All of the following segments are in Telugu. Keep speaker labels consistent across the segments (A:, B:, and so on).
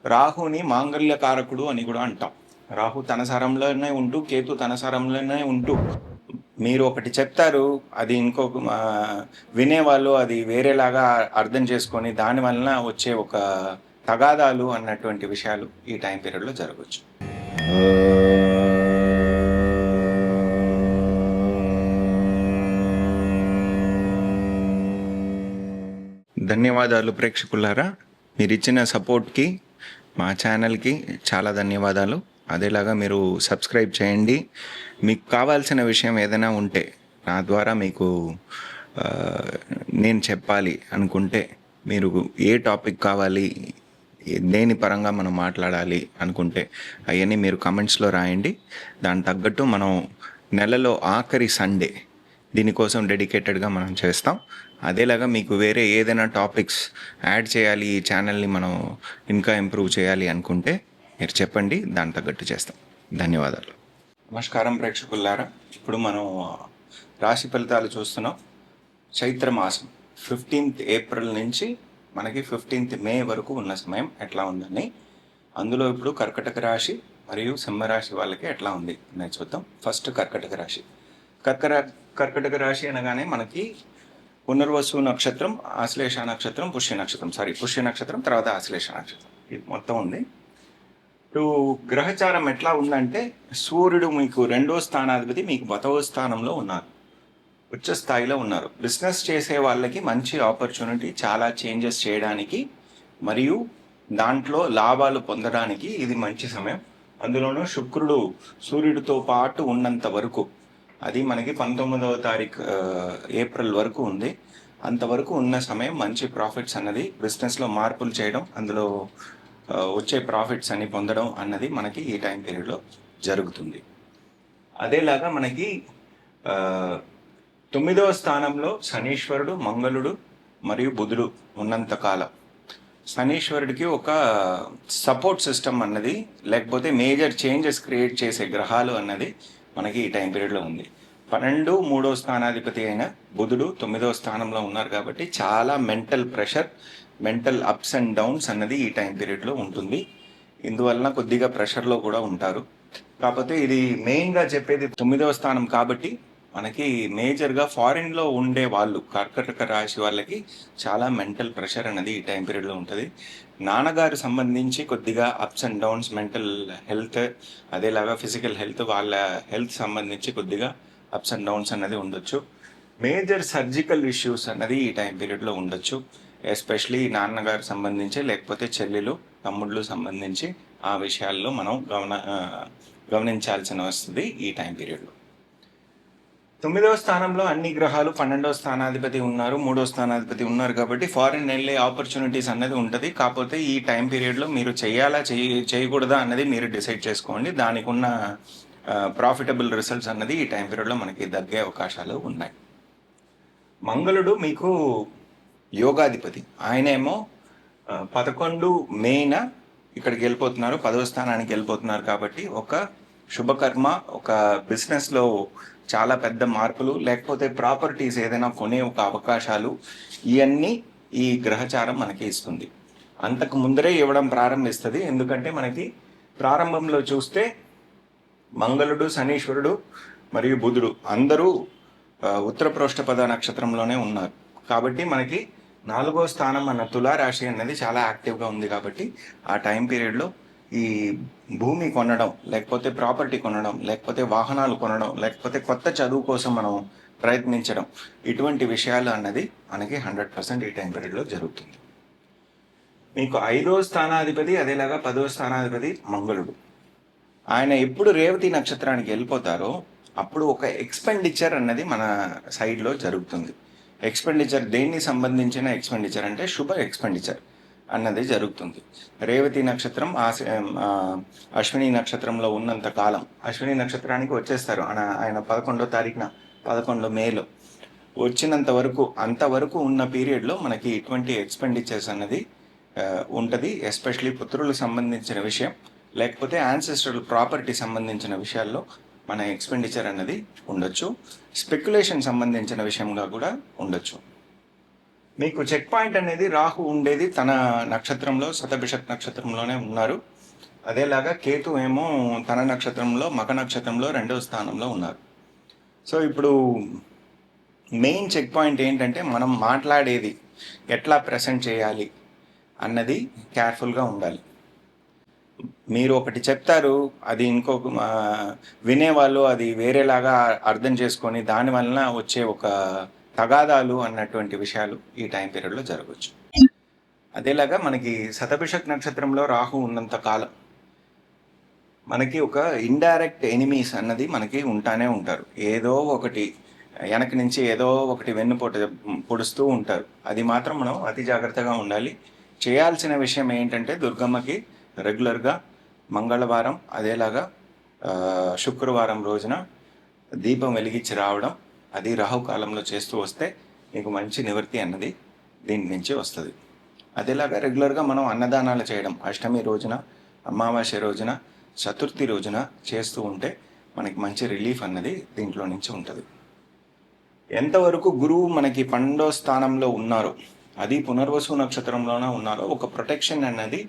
A: రాహుని మాంగళ్యకారకుడు అని కూడా అంటాం. రాహు తన సారంలోనే ఉంటూ కేతు తన సారంలోనే ఉంటూ మీరు ఒకటి చెప్తారు, అది ఇంకొక వినేవాళ్ళు అది వేరేలాగా అర్థం చేసుకొని దాని వలన వచ్చే ఒక తగాదాలు అన్నటువంటి విషయాలు ఈ టైం పీరియడ్లో జరగవచ్చు. ధన్యవాదాలు ప్రేక్షకులారా, మీరు ఇచ్చిన సపోర్ట్కి మా ఛానల్కి చాలా ధన్యవాదాలు. అదేలాగా మీరు సబ్స్క్రైబ్ చేయండి. మీకు కావాల్సిన విషయం ఏదైనా ఉంటే నా ద్వారా మీకు నేను చెప్పాలి అనుకుంటే మీరు ఏ టాపిక్ కావాలి, దేని పరంగా మనం మాట్లాడాలి అనుకుంటే అవన్నీ మీరు కమెంట్స్లో రాయండి. దాని తగ్గట్టు మనం నెలలో ఆఖరి సండే దీనికోసం డెడికేటెడ్గా మనం చేస్తాం. అదేలాగా మీకు వేరే ఏదైనా టాపిక్స్ యాడ్ చేయాలి, ఈ ఛానల్ని మనం ఇంకా ఇంప్రూవ్ చేయాలి అనుకుంటే మీరు చెప్పండి, దాని తగ్గట్టు చేస్తాం. ధన్యవాదాలు. నమస్కారం ప్రేక్షకులారా, ఇప్పుడు మనం రాశి ఫలితాలు చూస్తున్నాం. చైత్రమాసం 15th ఏప్రిల్ నుంచి మనకి 15th మే వరకు ఉన్న సమయం ఎట్లా ఉందని, అందులో ఇప్పుడు కర్కటక రాశి మరియు సింహరాశి వాళ్ళకి ఎట్లా ఉంది అనేది చూద్దాం. ఫస్ట్ కర్కటక రాశి. కర్కటక రాశి అనగానే మనకి పునర్వసు నక్షత్రం, ఆశ్లేష నక్షత్రం, పుష్య నక్షత్రం తర్వాత ఆశ్లేష నక్షత్రం, ఇది మొత్తం ఉంది. ఇప్పుడు గ్రహచారం ఎట్లా ఉందంటే, సూర్యుడు మీకు 2వ స్థానాధిపతి మీకు 10వ స్థానంలో ఉన్నారు, ఉచ్చ స్థాయిలో ఉన్నారు. బిజినెస్ చేసే వాళ్ళకి మంచి ఆపర్చునిటీ, చాలా చేంజెస్ చేయడానికి మరియు దాంట్లో లాభాలు పొందడానికి ఇది మంచి సమయం. అందులోనూ శుక్రుడు సూర్యుడితో పాటు ఉన్నంత వరకు, అది మనకి 19వ తారీఖు ఏప్రిల్ వరకు ఉంది. అంతవరకు ఉన్న సమయం మంచి ప్రాఫిట్స్ అన్నది, బిజినెస్లో మార్పులు చేయడం, అందులో వచ్చే ప్రాఫిట్స్ అన్ని పొందడం అన్నది మనకి ఈ టైం పీరియడ్లో జరుగుతుంది. అదేలాగా మనకి 9వ స్థానంలో శనీశ్వరుడు, మంగళుడు మరియు బుధుడు ఉన్నంత కాలం శనీశ్వరుడికి ఒక సపోర్ట్ సిస్టమ్ అన్నది, లేకపోతే మేజర్ చేంజెస్ క్రియేట్ చేసే గ్రహాలు అన్నది మనకి ఈ టైం పీరియడ్లో ఉంది. 12, 3వ స్థానాధిపతి అయిన బుధుడు 9వ స్థానంలో ఉన్నారు కాబట్టి చాలా mental pressure, mental apps and downs అన్నది ఈ టైం పీరియడ్లో ఉంటుంది. ఇందువలన కొద్దిగా ప్రెషర్లో కూడా ఉంటారు. కాకపోతే ఇది మెయిన్గా చెప్పేది 9వ స్థానం కాబట్టి మనకి మేజర్గా ఫారిన్లో ఉండే వాళ్ళు, కర్కటక రాశి వాళ్ళకి చాలా మెంటల్ ప్రెషర్ అనేది ఈ టైం పీరియడ్లో ఉంటుంది. నాన్నగారు సంబంధించి కొద్దిగా ups and downs, mental health, అదేలాగా ఫిజికల్ హెల్త్, వాళ్ళ హెల్త్ సంబంధించి కొద్దిగా అప్స్ అండ్ డౌన్స్ అన్నది ఉండొచ్చు. మేజర్ సర్జికల్ ఇష్యూస్ అన్నది ఈ టైం పీరియడ్లో ఉండొచ్చు. ఎస్పెషలీ నాన్నగారు సంబంధించి, లేకపోతే చెల్లెలు, తమ్ముళ్ళు సంబంధించి ఆ విషయాల్లో మనం గమనించాల్సిన వస్తుంది ఈ టైం పీరియడ్లో. 9వ స్థానంలో అన్ని గ్రహాలు, 12వ స్థానాధిపతి ఉన్నారు, 3వ స్థానాధిపతి ఉన్నారు కాబట్టి ఫారిన్ వెళ్ళే ఆపర్చునిటీస్ అన్నది ఉంటుంది. కాకపోతే ఈ టైం పీరియడ్లో మీరు చేయకూడదా అన్నది మీరు డిసైడ్ చేసుకోండి. దానికి ఉన్న ప్రాఫిటబుల్ రిజల్ట్స్ అన్నది ఈ టైం పీరియడ్లో మనకి దగ్గే అవకాశాలు ఉన్నాయి. మంగళుడు మీకు యోగాధిపతి, ఆయనేమో 11 మేన ఇక్కడికి వెళ్ళిపోతున్నారు, 10వ స్థానానికి వెళ్ళిపోతున్నారు కాబట్టి ఒక శుభకర్మ, ఒక బిజినెస్లో చాలా పెద్ద మార్పులు, లేకపోతే ప్రాపర్టీస్ ఏదైనా కొనే ఒక అవకాశాలు, ఇవన్నీ ఈ గ్రహచారం మనకి ఇస్తుంది. అంతకు ముందరే ఇవ్వడం ప్రారంభిస్తుంది. ఎందుకంటే మనకి ప్రారంభంలో చూస్తే మంగళుడు, శనీశ్వరుడు మరియు బుధుడు అందరూ ఉత్తర ప్రోష్ఠపద నక్షత్రంలోనే ఉన్నారు కాబట్టి మనకి 4వ స్థానం అన్న తులారాశి అనేది చాలా యాక్టివ్గా ఉంది. కాబట్టి ఆ టైం పీరియడ్లో ఈ భూమి కొనడం, లేకపోతే ప్రాపర్టీ కొనడం, లేకపోతే వాహనాలు కొనడం, లేకపోతే కొత్త చదువు కోసం మనం ప్రయత్నించడం, ఇటువంటి విషయాలు అన్నది మనకి 100% ఈ టైం పీరియడ్లో జరుగుతుంది. మీకు 5వ స్థానాధిపతి, అదేలాగా 10వ స్థానాధిపతి మంగళుడు. ఆయన ఎప్పుడు రేవతి నక్షత్రానికి వెళ్ళిపోతారో అప్పుడు ఒక ఎక్స్పెండిచర్ అన్నది మన సైడ్లో జరుగుతుంది. ఎక్స్పెండిచర్ దేన్ని సంబంధించిన ఎక్స్పెండిచర్ అంటే శుభ ఎక్స్పెండిచర్ అన్నది జరుగుతుంది. రేవతి నక్షత్రం అశ్విని నక్షత్రంలో ఉన్నంత కాలం, అశ్విని నక్షత్రానికి వచ్చేస్తారు ఆయన 11వ తారీఖున, 11 మేలో వచ్చినంత వరకు, అంతవరకు ఉన్న పీరియడ్లో మనకి ఇటువంటి ఎక్స్పెండిచర్స్ అన్నది ఉంటుంది. ఎస్పెషలీ పుత్రులకు సంబంధించిన విషయం, లేకపోతే యాన్సెస్ట్రల్ ప్రాపర్టీ సంబంధించిన విషయాల్లో మన ఎక్స్పెండిచర్ అన్నది ఉండొచ్చు. స్పెక్యులేషన్ సంబంధించిన విషయంగా కూడా ఉండొచ్చు. మీకు చెక్ పాయింట్ అనేది రాహు ఉండేది తన నక్షత్రంలో శతభిషక్ నక్షత్రంలోనే ఉన్నారు. అదేలాగా కేతు ఏమో తన నక్షత్రంలో మక నక్షత్రంలో 2వ స్థానంలో ఉన్నారు. సో ఇప్పుడు మెయిన్ చెక్ పాయింట్ ఏంటంటే మనం మాట్లాడేది ఎట్లా ప్రెజెంట్ చేయాలి అన్నది కేర్ఫుల్గా ఉండాలి. మీరు ఒకటి చెప్తారు, అది ఇంకొక వినేవాళ్ళు అది వేరేలాగా అర్థం చేసుకొని దాని వలన వచ్చే ఒక తగాదాలు అన్నటువంటి విషయాలు ఈ టైం పీరియడ్లో జరగవచ్చు. అదేలాగా మనకి శతభిషక్ నక్షత్రంలో రాహు ఉన్నంత కాలం మనకి ఒక ఇండైరెక్ట్ ఎనిమీస్ అన్నది మనకి ఉంటానే ఉంటారు. ఏదో ఒకటి వెనక నుంచి ఏదో ఒకటి వెన్నుపోటు పొడుస్తూ ఉంటారు. అది మాత్రం మనం అతి జాగ్రత్తగా ఉండాలి. చేయాల్సిన విషయం ఏంటంటే దుర్గమ్మకి రెగ్యులర్గా మంగళవారం అదేలాగా శుక్రవారం రోజున దీపం వెలిగించి రావడం, అది రాహుకాలంలో చేస్తూ వస్తే మీకు మంచి నివృత్తి అన్నది దీని నుంచి వస్తుంది. అదేలాగా రెగ్యులర్గా మనం అన్నదానాలు చేయడం అష్టమి రోజున, అమావాస్య రోజున, చతుర్థి రోజున చేస్తూ ఉంటే మనకి మంచి రిలీఫ్ అన్నది దీంట్లో నుంచి ఉంటుంది. ఎంతవరకు గురువు మనకి 12వ స్థానంలో ఉన్నారో, అది పునర్వసు నక్షత్రంలోనే ఉన్నారో, ఒక ప్రొటెక్షన్ అన్నది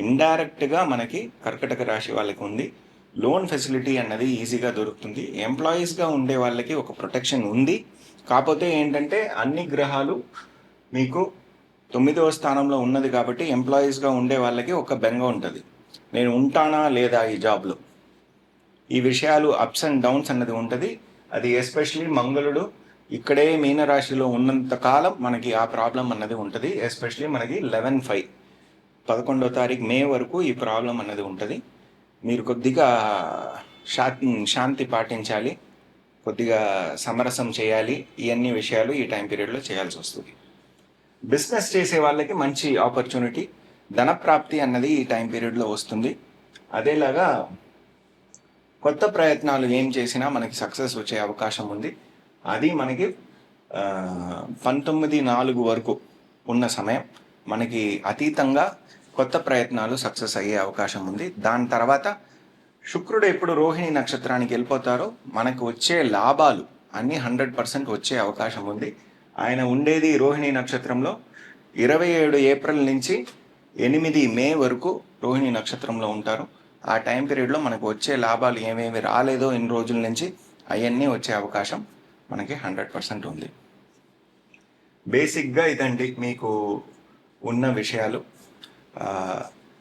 A: ఇండైరెక్ట్గా మనకి కర్కటక రాశి వాళ్ళకి ఉంది. లోన్ ఫెసిలిటీ అన్నది ఈజీగా దొరుకుతుంది. ఎంప్లాయీస్గా ఉండే వాళ్ళకి ఒక ప్రొటెక్షన్ ఉంది. కాకపోతే ఏంటంటే అన్ని గ్రహాలు మీకు 9వ స్థానంలో ఉన్నది కాబట్టి ఎంప్లాయీస్గా ఉండే వాళ్ళకి ఒక బెంగ ఉంటుంది, నేను ఉంటానా లేదా ఈ జాబ్లో. ఈ విషయాలు అప్స్ అండ్ డౌన్స్ అన్నది ఉంటుంది. అది ఎస్పెషలీ మంగళుడు ఇక్కడే మీనరాశిలో ఉన్నంత కాలం మనకి ఆ ప్రాబ్లం అన్నది ఉంటుంది. ఎస్పెషలీ మనకి 11/5 11వ తారీఖు మే వరకు ఈ ప్రాబ్లం అన్నది ఉంటుంది. మీరు కొద్దిగా శాంతి పాటించాలి, కొద్దిగా సమరసం చేయాలి. ఇవన్నీ విషయాలు ఈ టైం పీరియడ్లో చేయాల్సి వస్తుంది. బిజినెస్ చేసే వాళ్ళకి మంచి ఆపర్చునిటీ, ధనప్రాప్తి అన్నది ఈ టైం పీరియడ్లో వస్తుంది. అదేలాగా కొత్త ప్రయత్నాలు ఏం చేసినా మనకి సక్సెస్ వచ్చే అవకాశం ఉంది. అది మనకి 19/4 వరకు ఉన్న సమయం మనకి అతీతంగా కొత్త ప్రయత్నాలు సక్సెస్ అయ్యే అవకాశం ఉంది. దాని తర్వాత శుక్రుడు ఎప్పుడు రోహిణి నక్షత్రానికి వెళ్ళిపోతారో మనకు వచ్చే లాభాలు అన్నీ 100% వచ్చే అవకాశం ఉంది. ఆయన ఉండేది రోహిణి నక్షత్రంలో 27 ఏప్రిల్ నుంచి 8 మే వరకు రోహిణి నక్షత్రంలో ఉంటారు. ఆ టైం పీరియడ్లో మనకు వచ్చే లాభాలు ఏమేమి రాలేదో ఇన్ని రోజుల నుంచి అవన్నీ వచ్చే అవకాశం మనకి 100% ఉంది. బేసిక్గా ఇదండి మీకు ఉన్న విషయాలు.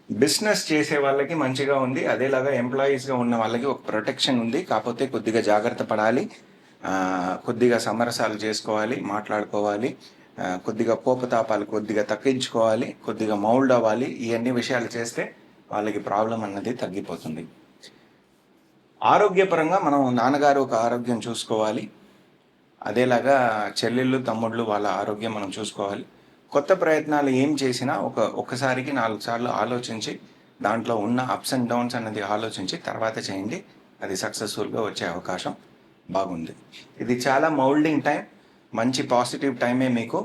A: బిజినెస్ చేసే వాళ్ళకి మంచిగా ఉంది. అదేలాగా ఎంప్లాయీస్గా ఉన్న వాళ్ళకి ఒక ప్రొటెక్షన్ ఉంది. కాకపోతే కొద్దిగా జాగ్రత్త పడాలి, కొద్దిగా సమరసాలు చేసుకోవాలి, మాట్లాడుకోవాలి, కొద్దిగా కోపతాపాలు కొద్దిగా తగ్గించుకోవాలి, కొద్దిగా మౌల్డ్ అవ్వాలి. ఇవన్నీ విషయాలు చేస్తే వాళ్ళకి ప్రాబ్లం అన్నది తగ్గిపోతుంది. ఆరోగ్యపరంగా మనం నాన్నగారు ఒక ఆరోగ్యం చూసుకోవాలి. అదేలాగా చెల్లెళ్ళు తమ్ముళ్ళు వాళ్ళ ఆరోగ్యం మనం చూసుకోవాలి. కొత్త ప్రయత్నాలు ఏం చేసినా ఒక్కసారికి 4 సార్లు ఆలోచించి దాంట్లో ఉన్న అప్స్ అండ్ డౌన్స్ అన్నది ఆలోచించి తర్వాత చేయండి. అది సక్సెస్ఫుల్గా వచ్చే అవకాశం బాగుంది. ఇది చాలా మౌల్డింగ్ టైం, మంచి పాజిటివ్ టైమే మీకు.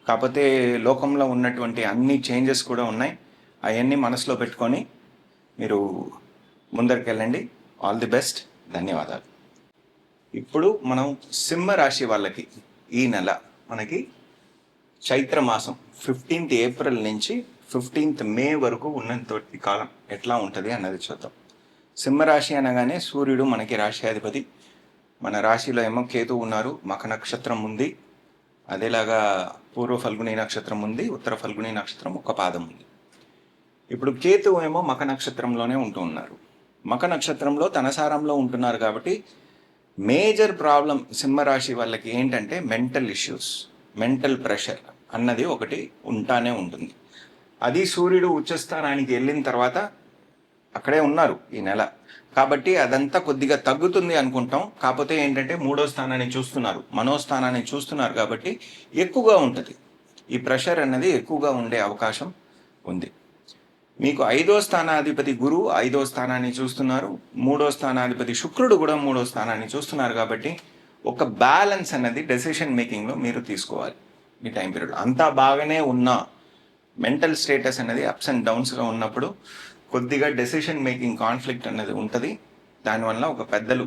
A: కాకపోతే లోకంలో ఉన్నటువంటి అన్ని చేంజెస్ కూడా ఉన్నాయి. అవన్నీ మనసులో పెట్టుకొని మీరు ముందరికి వెళ్ళండి. All the best. ధన్యవాదాలు. ఇప్పుడు మనం సింహరాశి వాళ్ళకి ఈ నెల మనకి చైత్రమాసం 15th ఏప్రిల్ నుంచి 15th మే వరకు ఉన్నంతటి కాలం ఎట్లా ఉంటుంది అన్నది చూద్దాం. సింహరాశి అనగానే సూర్యుడు మనకి రాశ్యాధిపతి. మన రాశిలో ఏమో కేతు ఉన్నారు, మఖ నక్షత్రం ఉంది, అదేలాగా పూర్వ ఫల్గుని నక్షత్రం ఉంది, ఉత్తర ఫల్గుని నక్షత్రం ఒక పాదం ఉంది. ఇప్పుడు కేతు ఏమో మఖ నక్షత్రంలోనే ఉంటూ ఉన్నారు. మఖ నక్షత్రంలో తనసారంలో ఉంటున్నారు కాబట్టి మేజర్ ప్రాబ్లం సింహరాశి వాళ్ళకి ఏంటంటే మెంటల్ ఇష్యూస్, మెంటల్ ప్రెషర్ అన్నది ఒకటి ఉంటానే ఉంటుంది. అది సూర్యుడు ఉచ్చస్థానానికి వెళ్ళిన తర్వాత అక్కడే ఉన్నారు ఈ నెల కాబట్టి అదంతా కొద్దిగా తగ్గుతుంది అనుకుంటాం. కాకపోతే ఏంటంటే 3వ స్థానాన్ని చూస్తున్నారు, మనోస్థానాన్ని చూస్తున్నారు కాబట్టి ఎక్కువగా ఉంటుంది. ఈ ప్రెషర్ అన్నది ఎక్కువగా ఉండే అవకాశం ఉంది. మీకు 5వ స్థానాధిపతి గురువు 5వ స్థానాన్ని చూస్తున్నారు, 3వ స్థానాధిపతి శుక్రుడు కూడా 3వ స్థానాన్ని చూస్తున్నారు కాబట్టి ఒక బ్యాలెన్స్ అనేది డెసిషన్ మేకింగ్లో మీరు తీసుకోవాలి. ఈ టైం పీరియడ్ అంతా బాగానే ఉన్నా మెంటల్ స్టేటస్ అనేది అప్స్ అండ్ డౌన్స్గా ఉన్నప్పుడు కొద్దిగా డెసిషన్ మేకింగ్ కాన్ఫ్లిక్ట్ అనేది ఉంటుంది. దానివల్ల ఒక పెద్దలు,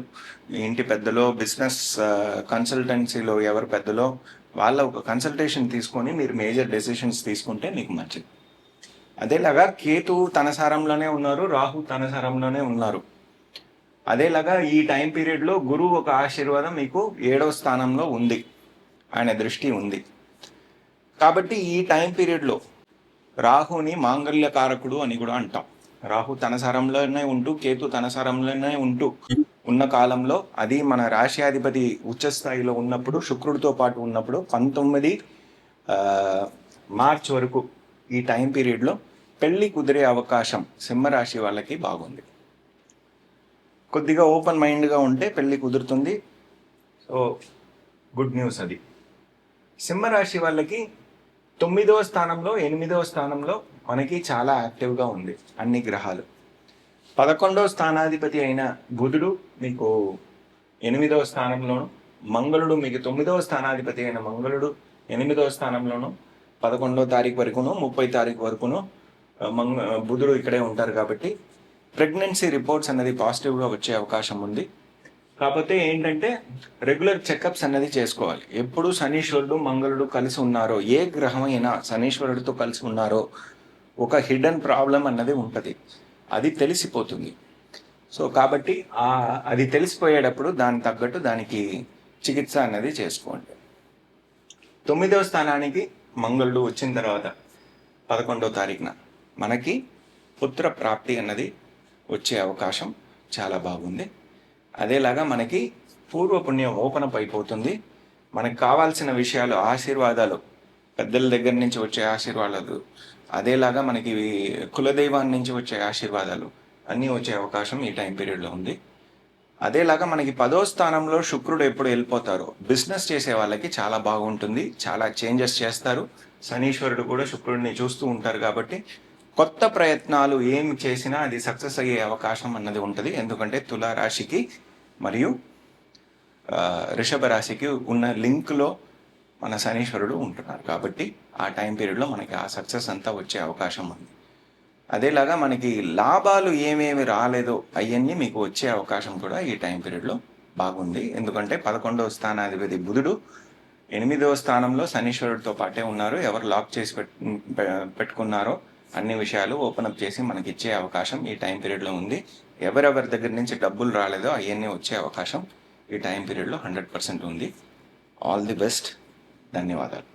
A: ఇంటి పెద్దలో, బిజినెస్ కన్సల్టెన్సీలో ఎవరు పెద్దలో వాళ్ళ ఒక కన్సల్టేషన్ తీసుకొని మీరు మేజర్ డెసిషన్స్ తీసుకుంటే మీకు మంచిది. అదేలాగా కేతు తన సారంలోనే ఉన్నారు, రాహు తన సారంలోనే ఉన్నారు. అదేలాగా ఈ టైం పీరియడ్లో గురువు ఒక ఆశీర్వాదం మీకు 7వ స్థానంలో ఉంది, ఆయన దృష్టి ఉంది. కాబట్టి ఈ టైం పీరియడ్లో రాహుని మాంగళ్యకారకుడు అని కూడా అంటాం. రాహు తన సారంలోనే ఉంటూ కేతు తన సారంలోనే ఉంటూ ఉన్న కాలంలో, అది మన రాశ్యాధిపతి ఉచ్చస్థాయిలో ఉన్నప్పుడు, శుక్రుడితో పాటు ఉన్నప్పుడు 19 మార్చ్ వరకు ఈ టైం పీరియడ్లో పెళ్ళి కుదిరే అవకాశం సింహరాశి వాళ్ళకి బాగుంది. కొద్దిగా ఓపెన్ మైండ్గా ఉంటే పెళ్ళి కుదురుతుంది. సో గుడ్ న్యూస్ అది. సింహరాశి వాళ్ళకి 9వ స్థానంలో 8వ స్థానంలో మనకి చాలా యాక్టివ్గా ఉంది అన్ని గ్రహాలు. 11వ స్థానాధిపతి అయిన బుధుడు మీకు 8వ స్థానంలోను, మంగళుడు మీకు 9వ స్థానాధిపతి అయిన మంగళుడు 8వ స్థానంలోను, 11వ తారీఖు వరకును 30 తారీఖు వరకును బుధుడు ఇక్కడే ఉంటారు. కాబట్టి ప్రెగ్నెన్సీ రిపోర్ట్స్ అన్నది పాజిటివ్గా వచ్చే అవకాశం ఉంది. కాకపోతే ఏంటంటే రెగ్యులర్ చెకప్స్ అన్నది చేసుకోవాలి. ఎప్పుడు శనీశ్వరుడు మంగళుడు కలిసి ఉన్నారో, ఏ గ్రహమైనా శనీశ్వరుడితో కలిసి ఉన్నారో ఒక హిడెన్ ప్రాబ్లం అన్నది ఉంటుంది, అది తెలిసిపోతుంది. సో కాబట్టి అది తెలిసిపోయేటప్పుడు దానికి తగ్గట్టు దానికి చికిత్స అన్నది చేసుకోండి. 9వ స్థానానికి మంగళుడు వచ్చిన తర్వాత 11వ తారీఖున మనకి పుత్ర ప్రాప్తి అన్నది వచ్చే అవకాశం చాలా బాగుంది. అదేలాగా మనకి పూర్వపుణ్యం ఓపెన్ అప్ అయిపోతుంది. మనకు కావాల్సిన విషయాలు, ఆశీర్వాదాలు, పెద్దల దగ్గర నుంచి వచ్చే ఆశీర్వాదాలు, అదేలాగా మనకి కులదైవాన్ని నుంచి వచ్చే ఆశీర్వాదాలు అన్నీ వచ్చే అవకాశం ఈ టైం పీరియడ్లో ఉంది. అదేలాగా మనకి 10వ స్థానంలో శుక్రుడు ఎప్పుడు వెళ్ళిపోతారో బిజినెస్ చేసే వాళ్ళకి చాలా బాగుంటుంది, చాలా చేంజెస్ చేస్తారు. శనీశ్వరుడు కూడా శుక్రుడిని చూస్తూ ఉంటారు. కాబట్టి కొత్త ప్రయత్నాలు ఏం చేసినా అది సక్సెస్ అయ్యే అవకాశం అన్నది ఉంటుంది. ఎందుకంటే తులారాశికి మరియు వృషభ రాశికి ఉన్న లింక్లో మన శనీశ్వరుడు ఉంటున్నారు. కాబట్టి ఆ టైం పీరియడ్లో మనకి ఆ సక్సెస్ అంతా వచ్చే అవకాశం ఉంది. అదేలాగా మనకి లాభాలు ఏమేమి రాలేదో అవన్నీ మీకు వచ్చే అవకాశం కూడా ఈ టైం పీరియడ్లో బాగుంది. ఎందుకంటే 11వ స్థానాధిపతి బుధుడు 8వ స్థానంలో శనీశ్వరుడితో పాటే ఉన్నారు. ఎవరు లాక్ చేసి పెట్టుకున్నారో అన్ని విషయాలు ఓపెన్ అప్ చేసి మనకి ఇచ్చే అవకాశం ఈ టైం పీరియడ్లో ఉంది. ఎవరెవరి దగ్గర నుంచి డబ్బులు రాలేదో అవన్నీ వచ్చే అవకాశం ఈ టైం పీరియడ్లో 100% ఉంది. All the best. ధన్యవాదాలు.